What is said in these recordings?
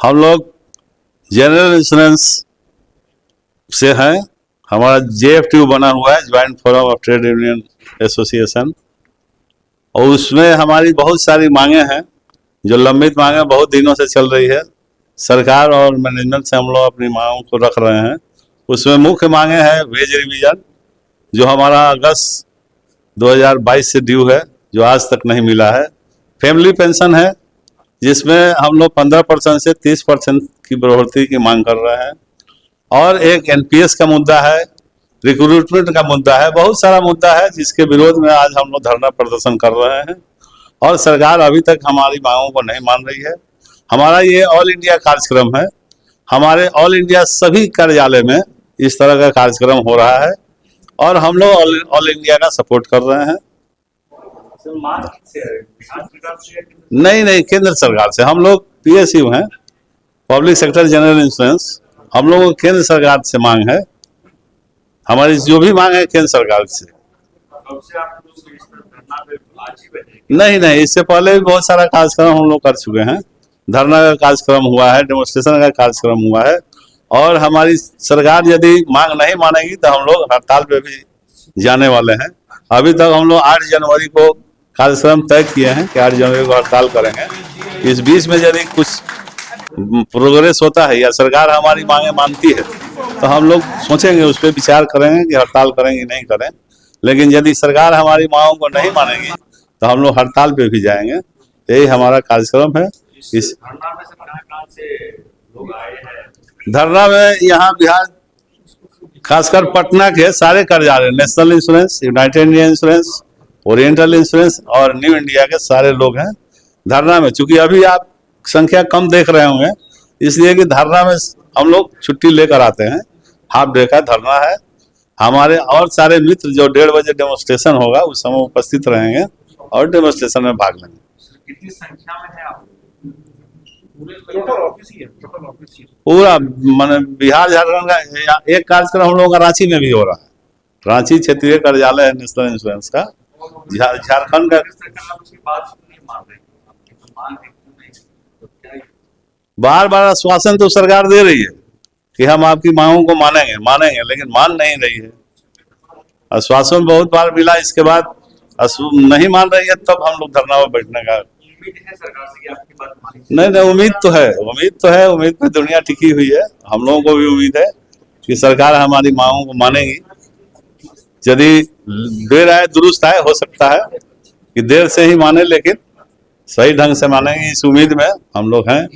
हम लोग general insurance से हैं। हमारा JFTU बना हुआ है, joint forum of trade union association, और उसमें हमारी बहुत सारी मांगे हैं जो लंबित मांगे बहुत दिनों से चल रही है। सरकार और मैनेजमेंट से हम लोग अपनी मांगों को रख रहे हैं। उसमें मुख्य मांगे हैं वेज रिवीजन, जो हमारा अगस्त 2022 से ड्यू है, जो आज तक नहीं मिला है। फैमिली पेंशन है, जिसमें हम लोग 15% से 30% की बढ़ोतरी की मांग कर रहे हैं। और एक NPS का मुद्दा है, रिक्रूटमेंट का मुद्दा है, बहुत सारा मुद्दा है जिसके विरोध में आज हम लोग धरना प्रदर्शन कर रहे हैं। और सरकार अभी तक हमारी मांगों को नहीं मान रही है। हमारा ये ऑल इंडिया कार्यक्रम है, हमारे ऑल इंडिया सभी कार्यालय में इस तरह का कार्यक्रम हो रहा है और हम लोग ऑल इंडिया का सपोर्ट कर रहे हैं। नहीं, केंद्र सरकार से। हम लोग PSU हैं, पब्लिक सेक्टर जनरल इंश्योरेंस। हम लोगों को केंद्र सरकार से मांग है, हमारी जो भी मांग है केंद्र सरकार से। नहीं, इससे पहले भी बहुत सारा कार्यक्रम हम लोग कर चुके हैं। धरना का कार्यक्रम हुआ है, डेमोन्स्ट्रेशन का कार्यक्रम हुआ है, और हमारी सरकार यदि मांग नहीं मानेगी तो हम लोग हड़ताल पे भी जाने वाले हैं। अभी तक हम लोग 8 जनवरी को कार्यक्रम तय किए हैं कि 8 जनवरी को हड़ताल करेंगे। इस बीच में यदि कुछ प्रोग्रेस होता है या सरकार हमारी मांगे मानती है तो हम लोग सोचेंगे, उस पर विचार करेंगे कि हड़ताल करेंगे नहीं करें। लेकिन यदि सरकार हमारी मांगों को नहीं मानेगी तो हम लोग हड़ताल पे भी जाएंगे। यही हमारा कार्यक्रम है। इस धरना में यहाँ बिहार, खासकर पटना के सारे कार्यालय, national insurance, United India insurance, oriental insurance और न्यू इंडिया के सारे लोग हैं धरना में। चूंकि अभी आप संख्या कम देख रहे होंगे, इसलिए कि धरना में हम लोग छुट्टी लेकर आते हैं। हाफ डे का धरना है। हमारे और सारे मित्र जो 1:30 बजे डेमोन्स्ट्रेशन होगा उस समय उपस्थित रहेंगे और डेमोन्स्ट्रेशन में भाग लेंगे। कितनी संख्या में है आप? पूरा माने बिहार झारखंड का एक कार्यक्रम हम लोगों का रांची में भी हो रहा है। रांची क्षेत्रीय कार्यालय है नेशनल इंश्योरेंस का। झारखंड का बार आश्वासन तो सरकार दे रही है कि हम आपकी मांगों को मानेंगे, लेकिन मान नहीं रही है। आश्वासन बहुत बार मिला, इसके बाद नहीं मान रही है, तब हम लोग धरना में बैठने का। सरकार से कि आपकी बात नहीं, उम्मीद तो है, उम्मीद पे दुनिया टिकी हुई है। हम लोगों को भी उम्मीद है कि सरकार हमारी मांगों को मानेगी। यदि देर आए दुरुस्त आए, हो सकता है कि देर से ही माने, लेकिन सही ढंग से मानेंगे, इस उम्मीद में हम लोग हैं।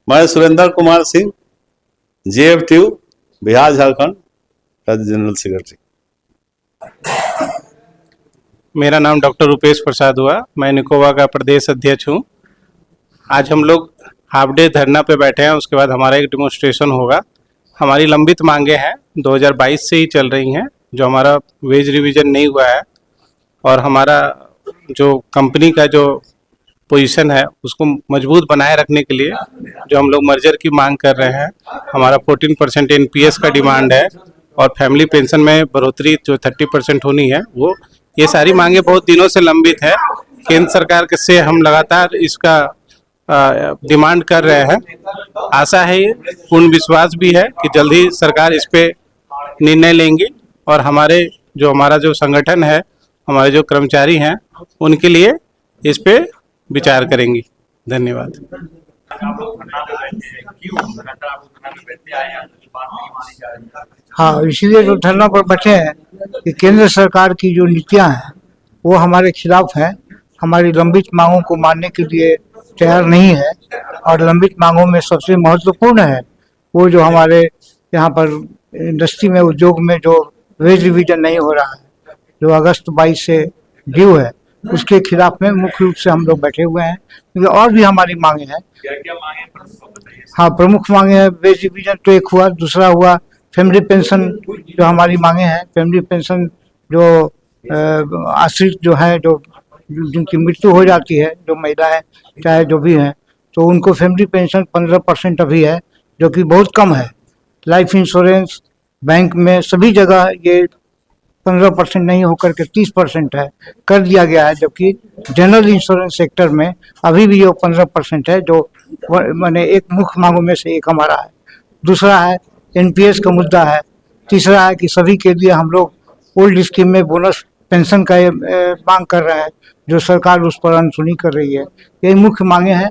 मैं सुरेंद्र कुमार सिंह, JFTU बिहार झारखंड का जनरल सेक्रेटरी। मेरा नाम डॉक्टर रुपेश प्रसाद हुआ, मैं निकोवा का प्रदेश अध्यक्ष हूँ। आज हम लोग हाफ डे धरना पे बैठे हैं, उसके बाद हमारा एक डेमोन्स्ट्रेशन होगा। हमारी लंबित मांगे हैं, 2022 से ही चल रही हैं, जो हमारा वेज रिवीजन नहीं हुआ है और हमारा जो कंपनी का जो पोजीशन है उसको मजबूत बनाए रखने के लिए जो हम लोग मर्जर की मांग कर रहे हैं। हमारा 14% NPS का डिमांड है और फैमिली पेंशन में बढ़ोतरी जो 30% होनी है वो, ये सारी मांगे बहुत दिनों से लंबित है। केंद्र सरकार से हम लगातार इसका डिमांड कर रहे हैं। आशा है, पूर्ण विश्वास भी है कि जल्द ही सरकार इस पे निर्णय लेंगी और हमारा जो संगठन है, हमारे जो कर्मचारी हैं, उनके लिए इस पे विचार करेंगी। धन्यवाद। हाँ, इसलिए जो धरना पर बैठे हैं कि केंद्र सरकार की जो नीतियां हैं वो हमारे खिलाफ हैं, हमारी लंबित मांगों को मानने के लिए तैयार नहीं है। और लंबित मांगों में सबसे महत्वपूर्ण है वो जो हमारे यहाँ पर इंडस्ट्री में, उद्योग में जो वेज रिवीजन नहीं हो रहा है, जो अगस्त 22 से ड्यू है, उसके खिलाफ में मुख्य रूप से हम लोग बैठे हुए हैं। क्योंकि और भी हमारी मांगे हैं। क्या मांगे? हाँ, प्रमुख मांगे हैं। वेज रिवीजन तो एक हुआ, दूसरा हुआ फैमिली पेंशन, जो हमारी मांगे हैं। फैमिली पेंशन जो आश्रित जो है, जो जिनकी मृत्यु हो जाती है, जो महिलाएं चाहे जो भी हैं, तो उनको फैमिली पेंशन 15% अभी है, जो कि बहुत कम है। लाइफ इंश्योरेंस, बैंक में, सभी जगह ये 15% नहीं होकर के 30% है, कर दिया गया है। जबकि जनरल इंश्योरेंस सेक्टर में अभी भी वो 15% है, जो माने एक मुख्य मांगों में से एक हमारा है। दूसरा है एनपीएस का मुद्दा है। तीसरा है कि सभी के लिए हम लोग ओल्ड स्कीम में बोनस पेंशन का मांग कर रहे हैं, जो सरकार उस पर अनसुनी कर रही है। यही मुख्य मांगे हैं।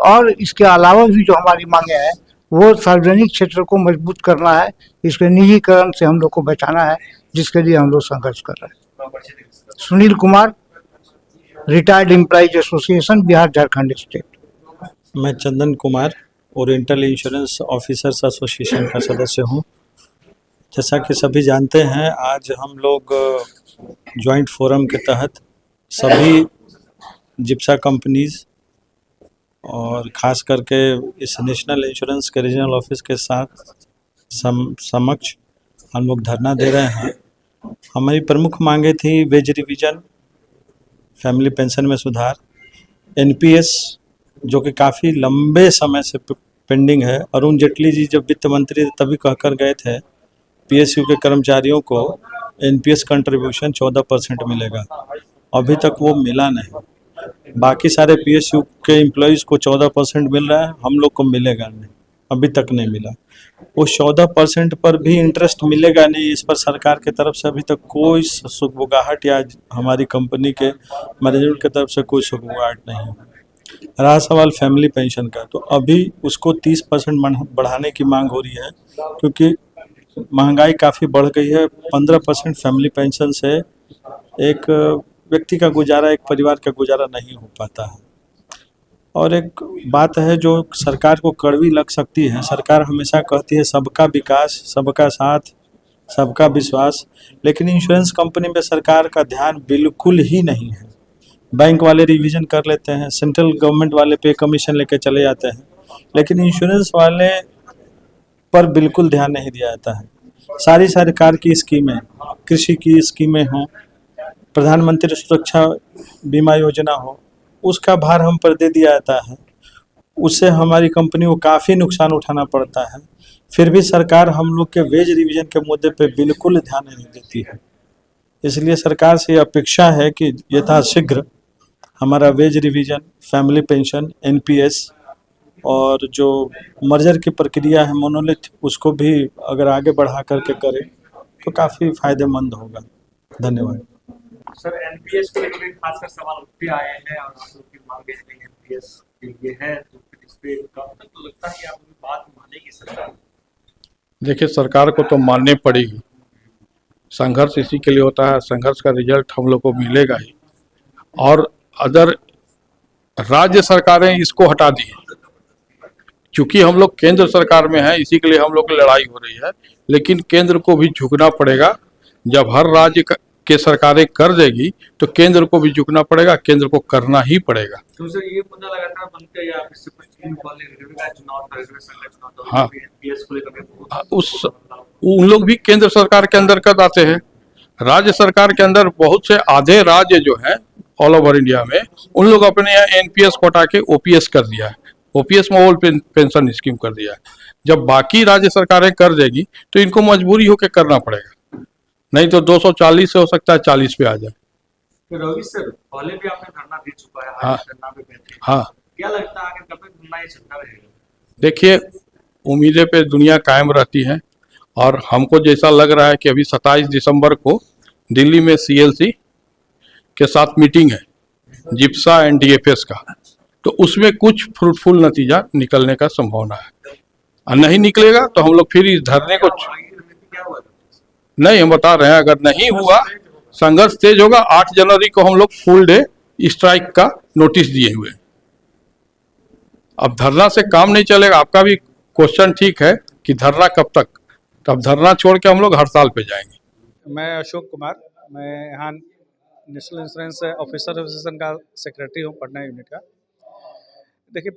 और इसके अलावा भी जो हमारी मांगे हैं वो सार्वजनिक क्षेत्र को मजबूत करना है, इसके निजीकरण से हम लोग को बचाना है, जिसके लिए हम लोग संघर्ष कर रहे हैं। Sunil Kumar, retired employees association, Bihar Jharkhand state. मैं Chandan Kumar Oriental Insurance officers association का सदस्य हूं। जैसा कि सभी जानते हैं, आज हम लोग जॉइंट फोरम के तहत सभी जिप्सा कंपनीज और ख़ास करके इस नेशनल इंश्योरेंस के रीजनल ऑफिस के साथ समक्ष हम लोग धरना दे रहे हैं। हमारी प्रमुख मांगे थी वेज रिवीजन, फैमिली पेंशन में सुधार, एनपीएस जो कि काफ़ी लंबे समय से पेंडिंग है। अरुण जेटली जी जब वित्त मंत्री थे तभी कहकर गए थे पीएसयू के कर्मचारियों को एनपीएस कंट्रीब्यूशन 14% मिलेगा, अभी तक वो मिला नहीं। बाकी सारे पीएसयू के एम्प्लॉयज़ को 14% मिल रहा है, हम लोग को मिलेगा नहीं, अभी तक नहीं मिला। उस 14% पर भी इंटरेस्ट मिलेगा नहीं, इस पर सरकार की तरफ से अभी तक कोई सुगबुगाहट या हमारी कंपनी के मैनेजमेंट की तरफ से कोई सुगबुगाहट नहीं है। रहा सवाल फैमिली पेंशन का, तो अभी उसको 30% बढ़ाने की मांग हो रही है, क्योंकि महंगाई काफ़ी बढ़ गई है। 15% फैमिली पेंशन से एक व्यक्ति का गुजारा, एक परिवार का गुजारा नहीं हो पाता है। और एक बात है जो सरकार को कड़वी लग सकती है, सरकार हमेशा कहती है सबका विकास, सबका साथ, सबका विश्वास, लेकिन इंश्योरेंस कंपनी में सरकार का ध्यान बिल्कुल ही नहीं है। बैंक वाले रिवीजन कर लेते हैं, सेंट्रल गवर्नमेंट वाले पे कमीशन लेके चले जाते हैं, लेकिन इंश्योरेंस वाले पर बिल्कुल ध्यान नहीं दिया जाता है। सारी सरकार की स्कीमें, कृषि की स्कीमें हों, प्रधानमंत्री सुरक्षा बीमा योजना हो, उसका भार हम पर दे दिया जाता है। उससे हमारी कंपनी को काफ़ी नुकसान उठाना पड़ता है। फिर भी सरकार हम लोग के वेज रिवीजन के मुद्दे पे बिल्कुल ध्यान नहीं देती है। इसलिए सरकार से अपेक्षा है कि यथाशीघ्र हमारा veg revision, family pension, NPS और जो मर्जर की प्रक्रिया है मोनोलिथ, उसको भी अगर आगे बढ़ा करके करें तो काफ़ी फायदेमंद होगा। धन्यवाद। सर, एनपीएस को लेकर खासकर सवाल उठ भी आए हैं और आप लोग की मांगे हैं एनपीएस के लिए है, तो फिर इस पे कब तक तो लगता है कि आप बात मानेगी सरकार? देखिए, सरकार को तो माननी पड़ेगी। संघर्ष इसी के लिए होता है, संघर्ष का रिजल्ट हम लोग को मिलेगा ही। और अगर राज्य सरकारें इसको हटा दी, क्योंकि हम लोग केंद्र सरकार में हैं, इसी के लिए हम लोग की लड़ाई हो रही है, लेकिन केंद्र को भी झुकना पड़ेगा। जब हर राज्य के सरकारें कर देगी तो केंद्र को भी झुकना पड़ेगा, केंद्र को करना ही पड़ेगा। तो सर ये मुद्दा लगातार बनते या इससे कुछ दिन पहले रेलवे का चुनाव था, रेलवे संघ का चुनाव था, हाँ। एनपीएस को लेकर उन लोग भी केंद्र सरकार के अंदर कर आते हैं। राज्य सरकार के अंदर बहुत से आधे राज्य जो हैं ऑल ओवर इंडिया में, उन लोग अपने यहाँ एनपीएस को हटा के ओपीएस कर दिया है, ओपीएस में ओल्ड पेंशन स्कीम कर दिया है। जब बाकी राज्य सरकारें कर देगी तो इनको मजबूरी होकर करना पड़ेगा, नहीं तो 240 से हो सकता है 40 पे आ जाए। तो रवि सर, पहले भी आपने धरना दे चुका है, हाँ। धरना पे बैठे, हाँ, क्या लगता है आगे कब तक धरना ये चलता रहेगा? देखिए, उम्मीदें पे दुनिया कायम रहती है और हमको जैसा लग रहा है कि अभी 27 दिसंबर को दिल्ली में सीएलसी के साथ मीटिंग है जिप्सा एंड डीएफएस का, तो उसमें कुछ फ्रूटफुल नतीजा निकलने का संभावना है। और नहीं निकलेगा तो हम लोग फिर इस धरने को क्या हुआ था? नहीं, हम बता रहे हैं, अगर नहीं हुआ संघर्ष तेज होगा। 8 जनवरी को हम लोग फुल डे स्ट्राइक का नोटिस दिए हुए। अब धरना से काम नहीं चलेगा। आपका भी क्वेश्चन ठीक है कि धरना कब तक, तो अब धरना छोड़ के हम लोग हड़ताल पे जाएंगे। मैं अशोक कुमार, मैं यहाँ नेशनल इंश्योरेंस ऑफिसर एसोसिएशन का सेक्रेटरी हूँ, पटना यूनिट का। देखिए,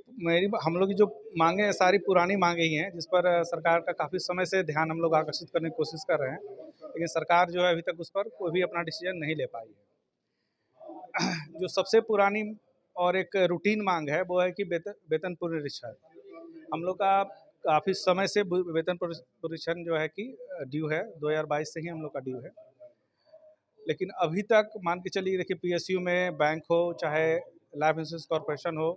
हम लोग की जो मांगे हैं सारी पुरानी मांगे ही हैं, जिस पर सरकार का काफ़ी समय से ध्यान हम लोग आकर्षित करने की कोशिश कर रहे हैं, लेकिन सरकार जो है अभी तक उस पर कोई भी अपना डिसीजन नहीं ले पाई है। जो सबसे पुरानी और एक रूटीन मांग है वो है कि वेतन पुनरीक्षण। हम लोग का काफ़ी समय से वेतन पुनरीक्षण जो है कि ड्यू है, 2022 से ही हम लोग का ड्यू है। लेकिन अभी तक मान के चलिए, देखिए पीएसयू में बैंक हो चाहे लाइफ इंश्योरेंस कॉर्पोरेशन हो,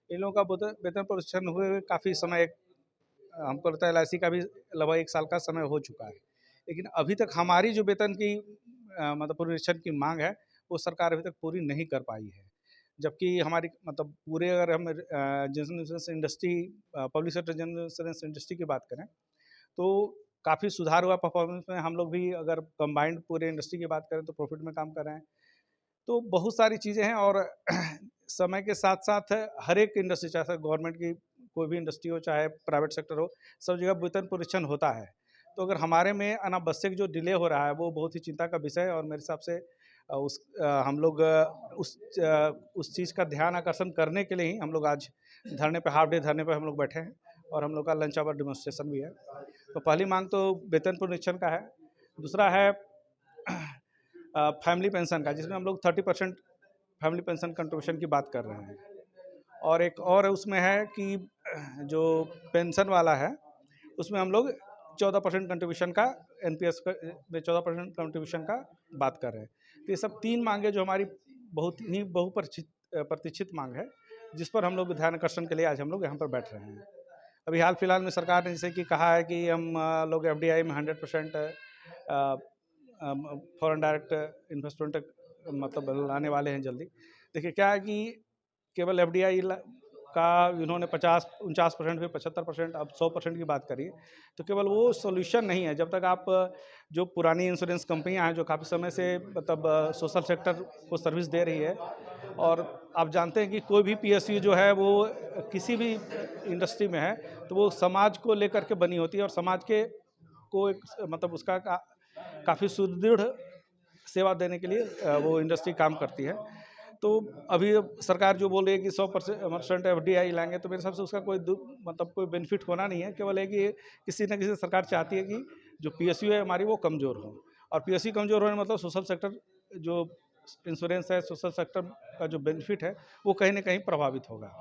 इन लोगों का वेतन परिष्करण हुए काफ़ी समय, हमको लगता है LIC का भी लगभग 1 साल का समय हो चुका है, लेकिन अभी तक हमारी जो वेतन की मतलब पुनरीक्षण की मांग है, वो सरकार अभी तक पूरी नहीं कर पाई है। जबकि हमारी मतलब पूरे, अगर हम general insurance industry, public sector general insurance industry की बात करें, तो काफ़ी सुधार हुआ परफॉर्मेंस में। हम लोग भी अगर कंबाइंड पूरे इंडस्ट्री की बात करें तो प्रॉफिट में काम कर रहे हैं। तो बहुत सारी चीज़ें हैं, और समय के साथ साथ हर एक इंडस्ट्री, चाहे गवर्नमेंट की कोई भी इंडस्ट्री हो चाहे प्राइवेट सेक्टर हो, सब जगह वेतन परिष्करण होता है। तो अगर हमारे में अनावश्यक जो डिले हो रहा है, वो बहुत ही चिंता का विषय है, और मेरे हिसाब से हम लोग उस चीज़ का ध्यान आकर्षण करने के लिए ही हम लोग आज धरने पे, हाफ डे धरने पे हम लोग बैठे हैं, और हम लोग का लंच आवर डेमोन्स्ट्रेशन भी है। तो पहली मांग तो वेतन पुनरीक्षण का है। दूसरा है फैमिली पेंशन का, जिसमें हम लोग 30% फैमिली पेंशन कंट्रीब्यूशन की बात कर रहे हैं। और एक और उसमें है कि जो पेंशन वाला है, उसमें हम लोग 14% कंट्रीब्यूशन का, एनपीएस में 14% कंट्रीब्यूशन का बात कर रहे हैं। तो ये सब 3 मांगे जो हमारी बहुत ही प्रतीक्षित मांग है, जिस पर हम लोग ध्यान आकर्षण के लिए आज हम लोग यहाँ पर बैठ रहे हैं। अभी हाल फिलहाल में सरकार ने जैसे कि कहा है कि हम लोग एफडीआई में 100% फॉरेन डायरेक्ट इन्वेस्टमेंट मतलब लाने वाले हैं जल्दी। देखिए क्या है कि केवल एफडीआई का इन्होंने 49%, फिर 75%, अब 100% की बात करिए, तो केवल वो सॉल्यूशन नहीं है। जब तक आप जो पुरानी इंश्योरेंस कंपनियां हैं जो काफ़ी समय से मतलब सोशल सेक्टर को सर्विस दे रही है, और आप जानते हैं कि कोई भी पीएसयू जो है वो किसी भी इंडस्ट्री में है तो वो समाज को लेकर के बनी होती है, और समाज के को एक मतलब उसका काफ़ी सुदृढ़ सेवा देने के लिए वो इंडस्ट्री काम करती है। तो अभी सरकार जो बोल रही है कि 100% एफडीआई लाएंगे, तो मेरे हिसाब से उसका कोई मतलब कोई बेनिफिट होना नहीं है। केवल है कि किसी न किसी सरकार चाहती है कि जो पीएसयू है हमारी वो कमज़ोर हो, और पीएसयू कमज़ोर होने मतलब सोशल सेक्टर जो इंश्योरेंस है, सोशल सेक्टर का जो बेनिफिट है वो कहीं ना कहीं प्रभावित होगा।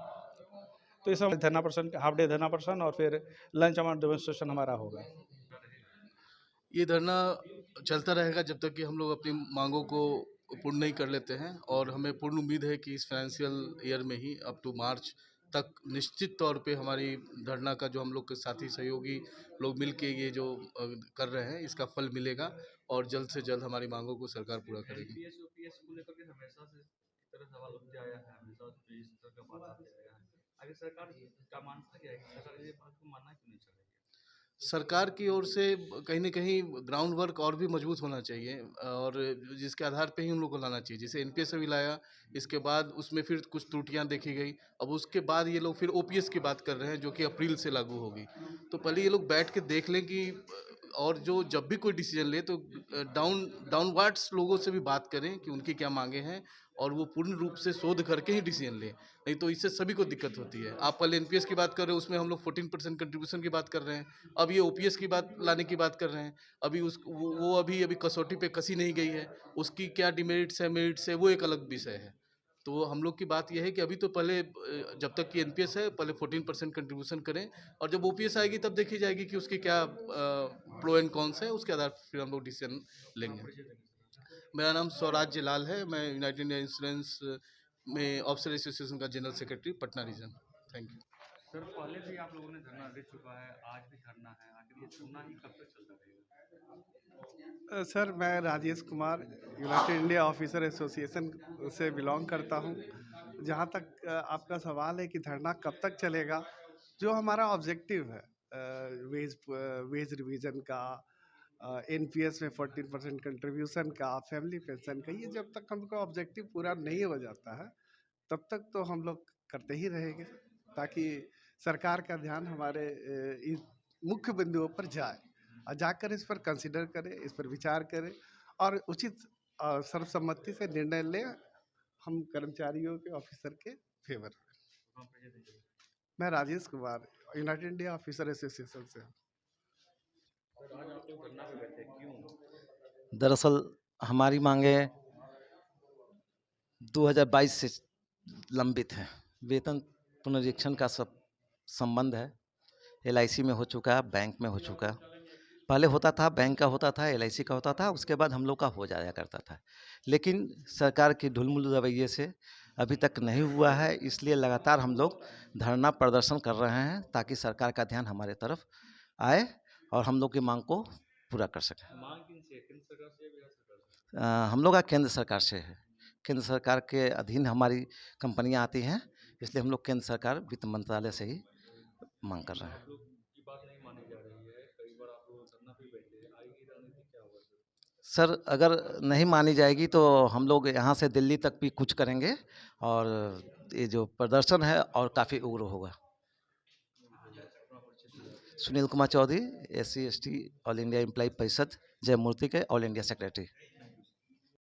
तो इस समय धरना प्रदर्शन, हाफ डे धरना प्रदर्शन और फिर लंच आवर डेमोन्स्ट्रेशन हमारा होगा। ये धरना चलता रहेगा जब तक कि हम लोग अपनी मांगों को पूर्ण नहीं कर लेते हैं, और हमें पूर्ण उम्मीद है कि इस फाइनेंशियल ईयर में ही अप टू मार्च तक निश्चित तौर पे हमारी धरना का जो हम लोग के साथी सहयोगी लोग मिल के ये जो कर रहे हैं, इसका फल मिलेगा, और जल्द से जल्द हमारी मांगों को सरकार पूरा करेगी। एनपीएस को लेकर के हमेशा से इस तरह सवाल उठते आया है, हमेशा इस तरह का बात आते आया है। आगे सरकार का मानना क्या है कि सरकार ये बात को मानना क्यों नहीं चाह रही है? सरकार की ओर से कहीं न कहीं ग्राउंड वर्क और भी मजबूत होना चाहिए, और जिसके आधार पे ही हम लोग को लाना चाहिए। जैसे एनपीएस अभी लाया, इसके बाद उसमें फिर कुछ त्रुटियां देखी गई, अब उसके बाद ये लोग फिर ओपीएस की बात कर रहे हैं जो कि अप्रैल से लागू होगी। तो पहले ये लोग बैठ के देख लें कि और जो जब भी कोई डिसीजन ले तो डाउनवर्ड्स लोगों से भी बात करें कि उनकी क्या मांगे हैं, और वो पूर्ण रूप से शोध करके ही डिसीजन लें, नहीं तो इससे सभी को दिक्कत होती है। आप पहले एनपीएस की बात कर रहे हो, उसमें हम लोग 14% कंट्रीब्यूशन की बात कर रहे हैं, अब ये ओपीएस की बात लाने की बात कर रहे हैं। अभी वो अभी कसौटी पे कसी नहीं गई है, उसकी क्या डिमेरिट्स है मेरिट्स है वो एक अलग विषय है। तो हम लोग की बात यह है कि अभी तो पहले जब तक कि एनपीएस है पहले 14% कंट्रीब्यूशन करें, और जब ओपीएस आएगी तब देखी जाएगी कि उसकी क्या प्रो एंड कॉन्स है, उसके आधार पर फिर हम लोग डिसीजन लेंगे। मेरा नाम स्वराज लाल है, मैं यूनाइटेड इंडिया इंश्योरेंस में ऑफिसर एसोसिएशन का general secretary, Patna region. Thank you. Sir पहले भी आप लोगों ने धरना दे चुका है, आज भी धरना है, आखिर ये धरना ही कब तक चलता रहेगा? सर मैं Rajesh Kumar United India officer association से बिलोंग करता हूं। जहां तक आपका सवाल है कि धरना कब तक चलेगा, जो हमारा ऑब्जेक्टिव है वेज रिवीजन का, एनपीएस में 14% कंट्रीब्यूशन का, फैमिली पेंशन का, ये जब तक हमको ऑब्जेक्टिव पूरा नहीं हो जाता है तब तक तो हम लोग करते ही रहेंगे, ताकि सरकार का ध्यान हमारे इस मुख्य बिंदुओं पर जाए, और जाकर इस पर कंसिडर करें, इस पर विचार करें और उचित सर्वसम्मति से निर्णय लें हम कर्मचारियों के, ऑफिसर के फेवर में। मैं Rajesh Kumar United India officer association से हूँ। दरअसल हमारी मांगे 2022 से लंबित है। वेतन पुनरीक्षण का सब संबंध है, LIC में हो चुका है, बैंक में हो चुका है, पहले होता था, बैंक का होता था, एलआईसी का होता था, उसके बाद हम लोग का हो जाया करता था। लेकिन सरकार की ढुलमुल रवैये से अभी तक नहीं हुआ है, इसलिए लगातार हम लोग धरना प्रदर्शन कर रहे हैं ताकि सरकार का ध्यान हमारे तरफ आए और हम लोग की मांग को पूरा कर सकें। हम लोग का केंद्र सरकार से है। केंद्र सरकार के अधीन हमारी कंपनियां आती हैं, इसलिए हम लोग केंद्र सरकार वित्त मंत्रालय से ही मांग कर रहे हैं। सर, अगर नहीं मानी जाएगी तो हम लोग यहाँ से दिल्ली तक भी कुछ करेंगे और ये जो प्रदर्शन है और काफ़ी उग्र होगा। Sunil Kumar Chaudhary, SC ST all India employ परिषद जयमूर्ति के ऑल इंडिया सेक्रेटरी।